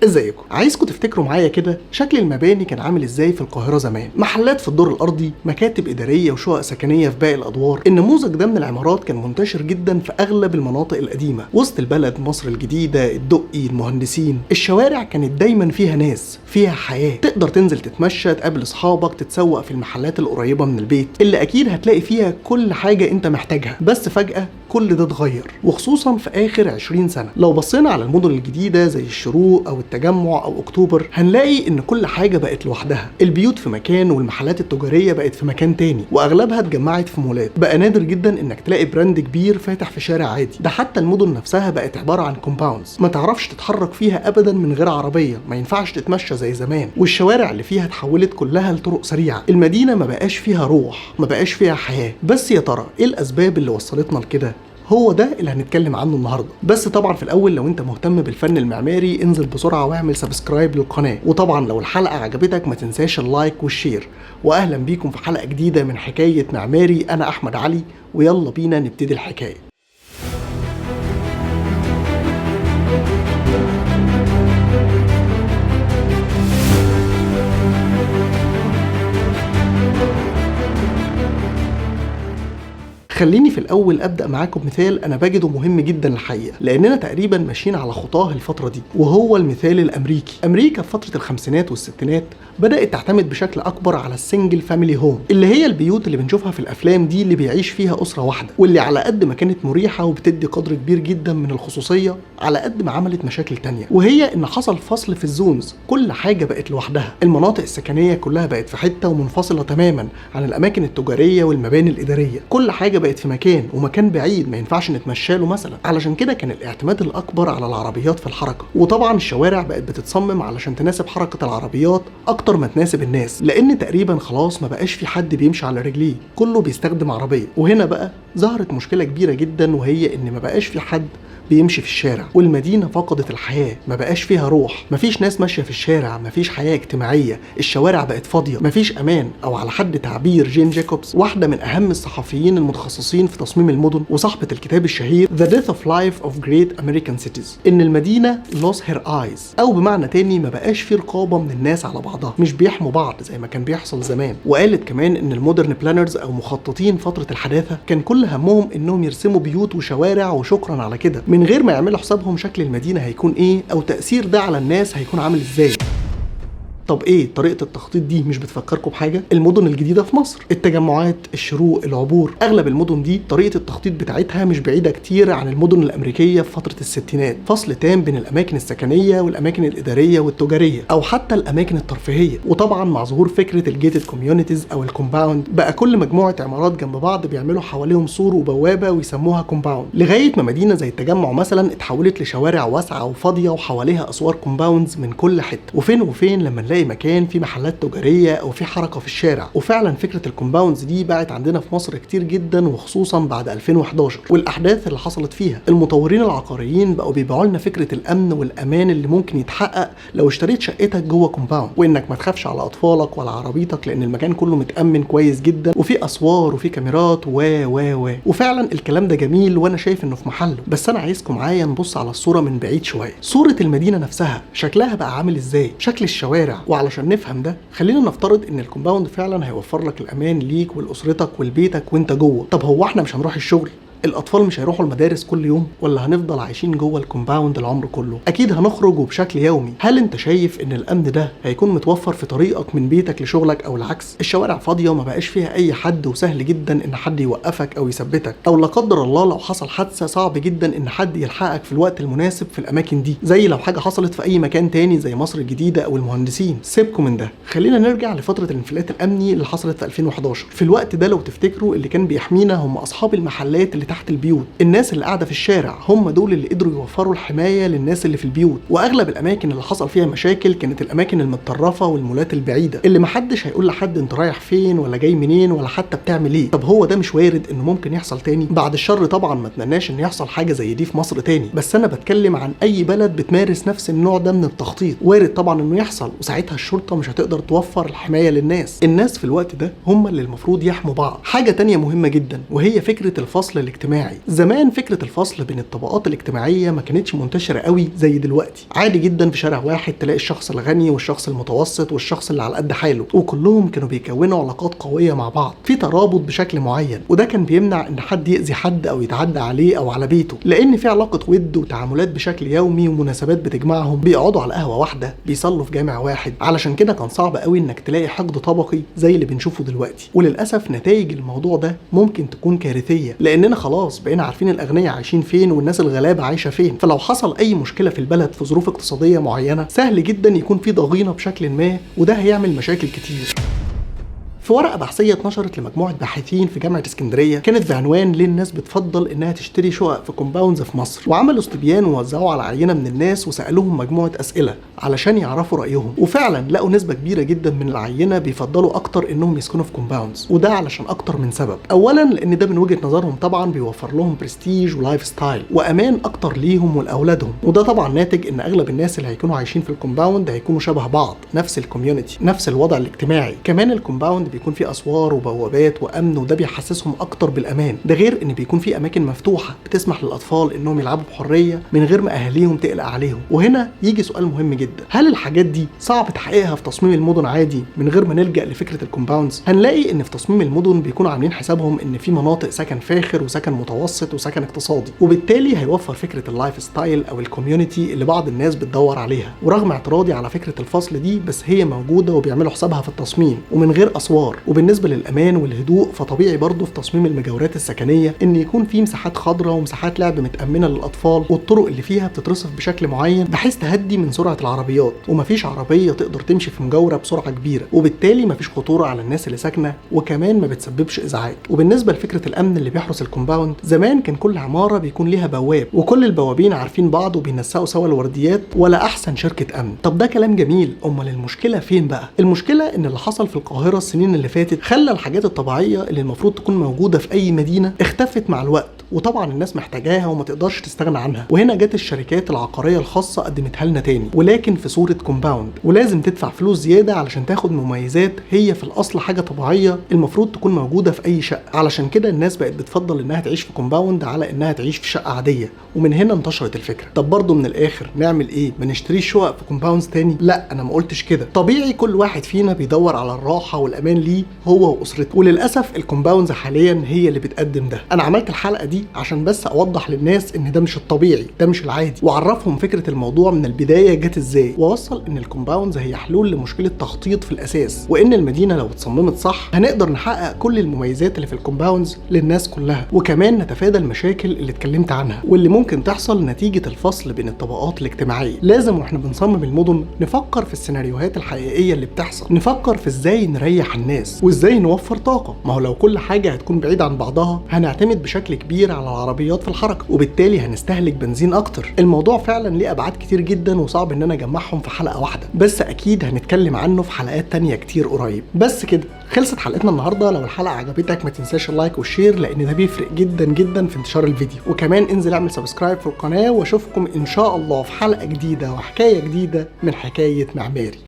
ازيكم؟ عايزكم تفتكروا معايا كده شكل المباني كان عامل ازاي في القاهره زمان. محلات في الدور الارضي، مكاتب اداريه وشقق سكنيه في باقي الادوار. النموذج ده من العمارات كان منتشر جدا في اغلب المناطق القديمه، وسط البلد، مصر الجديده، الدقي، المهندسين. الشوارع كانت دايما فيها ناس، فيها حياه، تقدر تنزل تتمشى، تقابل اصحابك، تتسوق في المحلات القريبه من البيت اللي اكيد هتلاقي فيها كل حاجه انت محتاجها. بس فجاه كل ده اتغير، وخصوصا في اخر 20 سنه. لو بصينا على المدن الجديده زي الشروق او التجمع او اكتوبر، هنلاقي ان كل حاجه بقت لوحدها. البيوت في مكان والمحلات التجاريه بقت في مكان تاني، واغلبها اتجمعت في مولات. بقى نادر جدا انك تلاقي براند كبير فاتح في شارع عادي، ده حتى المدن نفسها بقت عباره عن كومباوندز ما تعرفش تتحرك فيها ابدا من غير عربيه، ما ينفعش تتمشى زي زمان. والشوارع اللي فيها اتحولت كلها لطرق سريعه. المدينه ما بقاش فيها روح، ما بقاش فيها حياه. بس يا ترى ايه الاسباب اللي وصلتنا لكده؟ هو ده اللي هنتكلم عنه النهارده. بس طبعا في الاول لو انت مهتم بالفن المعماري انزل بسرعه واعمل سبسكرايب للقناه، وطبعا لو الحلقه عجبتك ما تنساش اللايك والشير. واهلا بيكم في حلقه جديده من حكايه معماري. انا احمد علي، ويلا بينا نبتدي الحكايه. خليني في الأول أبدأ معاكم بمثال أنا بجده مهم جدا الحقيقة، لأننا تقريبا ماشيين على خطاه الفترة دي، وهو المثال الأمريكي. أمريكا في فترة الخمسينات والستينات بدأت تعتمد بشكل أكبر على السنجل فاميلي هوم، اللي هي البيوت اللي بنشوفها في الأفلام دي، اللي بيعيش فيها أسرة واحدة، واللي على قد ما كانت مريحة وبتدي قدر كبير جدا من الخصوصية، على قد ما عملت مشاكل تانية، وهي إن حصل فصل في الزونز. كل حاجة بقت لوحدها. المناطق السكنية كلها بقت في حتة ومنفصلة تماما عن الأماكن التجارية والمباني الإدارية. كل حاجة بقت في مكان، ومكان بعيد ما ينفعش نتمشى له مثلا. علشان كده كان الاعتماد الاكبر على العربيات في الحركه، وطبعا الشوارع بقت بتتصمم علشان تناسب حركه العربيات اكتر ما تناسب الناس، لان تقريبا خلاص ما بقاش في حد بيمشي على رجليه، كله بيستخدم عربيه. وهنا بقى ظهرت مشكله كبيره جدا، وهي ان ما بقاش في حد بيمشي في الشارع، والمدينة فقدت الحياة. ما بقاش فيها روح، مفيش ناس ماشية في الشارع، مفيش حياة اجتماعية. الشوارع بقت فاضية، مفيش أمان. أو على حد تعبير جين جاكوبز، واحدة من أهم الصحفيين المتخصصين في تصميم المدن وصاحبة الكتاب الشهير The Death of Life of Great American Cities، إن المدينة lost her eyes، أو بمعنى تاني ما بقاش في رقابة من الناس على بعضها، مش بيحموا بعض زي ما كان بيحصل زمان. وقالت كمان إن المودرن بلانرز أو مخططين فترة الحداثة كان كل همهم إنهم يرسموا بيوت وشوارع وشكرا على كده، من غير ما يعملوا حسابهم شكل المدينة هيكون ايه، او تأثير ده على الناس هيكون عامل ازاي. طب ايه طريقة التخطيط دي؟ مش بتفكركم بحاجة؟ المدن الجديدة في مصر، التجمعات، الشروق، العبور، اغلب المدن دي طريقة التخطيط بتاعتها مش بعيدة كتير عن المدن الامريكية في فترة الستينات. فصل تام بين الاماكن السكنية والاماكن الادارية والتجارية، او حتى الاماكن الترفيهية. وطبعا مع ظهور فكرة الجيتد كوميونيتيز او الكومباوند، بقى كل مجموعة عمارات جنب بعض بيعملوا حواليهم سور وبوابة ويسموها كومباوند، لغاية ما مدينة زي التجمع مثلا اتحولت لشوارع واسعة وفاضية وحواليها اسوار كومباوندز من كل حتة. وفين وفين لما نلاقي مكان فيه محلات تجاريه او في حركه في الشارع. وفعلا فكره الكومباوندز دي بقت عندنا في مصر كتير جدا، وخصوصا بعد 2011 والاحداث اللي حصلت فيها. المطورين العقاريين بقوا بيبيعوا لنا فكره الامن والامان اللي ممكن يتحقق لو اشتريت شقتك جوه كومباوند، وانك ما تخافش على اطفالك ولا عربيتك، لان المكان كله متامن كويس جدا، وفي اسوار وفي كاميرات وفعلا الكلام ده جميل، وانا شايف انه في محله. بس انا عايزكم معايا نبص على الصوره من بعيد شويه. صوره المدينه نفسها شكلها بقى عامل ازاي، شكل الشوارع. وعلشان نفهم ده خلينا نفترض ان الكومباوند فعلا هيوفر لك الامان ليك ولاسرتك ولبيتك وانت جوه. طب هو احنا مش هنروح الشغل؟ الاطفال مش هيروحوا المدارس كل يوم؟ ولا هنفضل عايشين جوه الكومباوند العمر كله؟ اكيد هنخرج وبشكل يومي. هل انت شايف ان الامن ده هيكون متوفر في طريقك من بيتك لشغلك، او العكس؟ الشوارع فاضيه وما بقاش فيها اي حد، وسهل جدا ان حد يوقفك او يثبتك، او لا قدر الله لو حصل حادثه صعب جدا ان حد يلحقك في الوقت المناسب في الاماكن دي، زي لو حاجه حصلت في اي مكان تاني زي مصر الجديده او المهندسين. سيبكم من ده، خلينا نرجع لفتره الانفلات الامني اللي حصلت في 2011. في الوقت ده لو تفتكروا اللي كان بيحمينا هم اصحاب المحلات اللي تحت البيوت. الناس اللي قاعده في الشارع هم دول اللي قدروا يوفروا الحمايه للناس اللي في البيوت. واغلب الاماكن اللي حصل فيها مشاكل كانت الاماكن المتطرفه والمولات البعيده، اللي محدش هيقول لحد انت رايح فين ولا جاي منين ولا حتى بتعمل ايه. طب هو ده مش وارد انه ممكن يحصل تاني؟ بعد الشر طبعا، ما اتمناش ان يحصل حاجه زي دي في مصر تاني، بس انا بتكلم عن اي بلد بتمارس نفس النوع ده من التخطيط. وارد طبعا انه يحصل، وساعتها الشرطه مش هتقدر توفر الحمايه للناس. الناس في الوقت ده هم اللي المفروض يحموا بعض. حاجه تانيه مهمه جدا، وهي فكره الفصل الاجتماعي الاجتماعي. زمان فكرة الفصل بين الطبقات الاجتماعية ما كانتش منتشرة قوي زي دلوقتي. عادي جدا في شارع واحد تلاقي الشخص الغني والشخص المتوسط والشخص اللي على قد حاله، وكلهم كانوا بيكونوا علاقات قوية مع بعض في ترابط بشكل معين، وده كان بيمنع ان حد يأذي حد او يتعدى عليه او على بيته، لان في علاقة ود وتعاملات بشكل يومي ومناسبات بتجمعهم، بيقعدوا على قهوة واحدة، بيصلوا في جامع واحد. علشان كده كان صعب قوي انك تلاقي حقد طبقي زي اللي بنشوفه دلوقتي. وللاسف نتائج الموضوع ده ممكن تكون كارثية، لاننا خلاص بقينا عارفين الاغنياء عايشين فين والناس الغلابة عايشة فين. فلو حصل اي مشكلة في البلد في ظروف اقتصادية معينة، سهل جدا يكون في ضغينة بشكل ما، وده هيعمل مشاكل كتير. في ورقة بحثية اتنشرت لمجموعة باحثين في جامعة اسكندرية، كانت بعنوان ليه الناس بتفضل انها تشتري شقق في كومباوندز في مصر، وعملوا استبيان ووزعوه على عينة من الناس وسألوهم مجموعة أسئلة علشان يعرفوا رأيهم، وفعلا لقوا نسبة كبيرة جدا من العينة بيفضلوا اكتر انهم يسكنوا في كومباوندز، وده علشان اكتر من سبب. اولا لان ده من وجهة نظرهم طبعا بيوفر لهم برستيج ولايف ستايل وامان اكتر ليهم ولاولادهم، وده طبعا ناتج ان اغلب الناس اللي هيكونوا عايشين في الكومباوند هيكونوا شبه بعض، نفس الكوميونتي، نفس الوضع الاجتماعي. كمان الكومباوند بيكون فيه اسوار وبوابات وامن، وده بيحسسهم اكتر بالامان. ده غير ان بيكون في اماكن مفتوحه بتسمح للاطفال انهم يلعبوا بحريه من غير ما اهاليهم تقلق عليهم. وهنا يجي سؤال مهم جدا، هل الحاجات دي صعب تحقيقها في تصميم المدن عادي من غير ما نلجا لفكره الكومباوندز؟ هنلاقي ان في تصميم المدن بيكونوا عاملين حسابهم ان في مناطق سكن فاخر وسكن متوسط وسكن اقتصادي، وبالتالي هيوفر فكره اللايف ستايل او الكوميونتي اللي بعض الناس بتدور عليها. ورغم اعتراضي على فكره الفصل دي، بس هي موجوده وبيعملوا حسابها في التصميم ومن غير اسوار. وبالنسبه للامان والهدوء، فطبيعي برضه في تصميم المجاورات السكنيه ان يكون في مساحات خضراء ومساحات لعب متامنه للاطفال، والطرق اللي فيها بتترصف بشكل معين بحيث تهدي من سرعه العربيات، ومفيش عربيه تقدر تمشي في مجاوره بسرعه كبيره، وبالتالي مفيش خطوره على الناس اللي ساكنه، وكمان ما بتسببش ازعاج. وبالنسبه لفكره الامن اللي بيحرس الكومباوند، زمان كان كل عماره بيكون ليها بواب وكل البوابين عارفين بعض وبينسقوا سوا الورديات، ولا احسن شركه امن. طب ده كلام جميل، امال المشكله فين بقى؟ المشكله ان اللي حصل في القاهره السنين اللي فاتت خلى الحاجات الطبيعيه اللي المفروض تكون موجوده في اي مدينه اختفت مع الوقت، وطبعا الناس محتاجاها وما تقدرش تستغنى عنها. وهنا جت الشركات العقاريه الخاصه قدمتها لنا تاني، ولكن في صوره كومباوند، ولازم تدفع فلوس زياده علشان تاخد مميزات هي في الاصل حاجه طبيعيه المفروض تكون موجوده في اي شقه. علشان كده الناس بقت بتفضل انها تعيش في كومباوند على انها تعيش في شقه عاديه، ومن هنا انتشرت الفكره. طب برضه من الاخر نعمل ايه؟ ما نشتريش شقق في كومباوندز تاني؟ لا، انا ما قلتش كده. طبيعي كل واحد فينا بيدور على الراحه والامان ليه هو واسرته، وللاسف الكومباوندز حاليا هي اللي بتقدم ده. انا عملت الحلقه دي عشان بس اوضح للناس ان ده مش الطبيعي، ده مش العادي، واعرفهم فكره الموضوع من البدايه جت ازاي، واوصل ان الكومباوندز هي حلول لمشكله تخطيط في الاساس، وان المدينه لو اتصممت صح هنقدر نحقق كل المميزات اللي في الكومباوندز للناس كلها، وكمان نتفادى المشاكل اللي اتكلمت عنها واللي ممكن تحصل نتيجه الفصل بين الطبقات الاجتماعيه. لازم واحنا بنصمم المدن نفكر في السيناريوهات الحقيقيه اللي بتحصل، نفكر في ازاي نريح الناس وازاي نوفر طاقه. ما هو لو كل حاجه هتكون بعيده عن بعضها هنعتمد بشكل كبير على العربيات في الحركه، وبالتالي هنستهلك بنزين اكتر. الموضوع فعلا ليه ابعاد كتير جدا وصعب ان انا اجمعهم في حلقه واحده، بس اكيد هنتكلم عنه في حلقات تانية كتير قريب. بس كده خلصت حلقتنا النهارده. لو الحلقه عجبتك ما تنساش اللايك والشير، لان ده بيفرق جدا جدا في انتشار الفيديو، وكمان انزل اعمل سبسكرايب في القناه، واشوفكم ان شاء الله في حلقه جديده وحكايه جديده من حكايه معماري.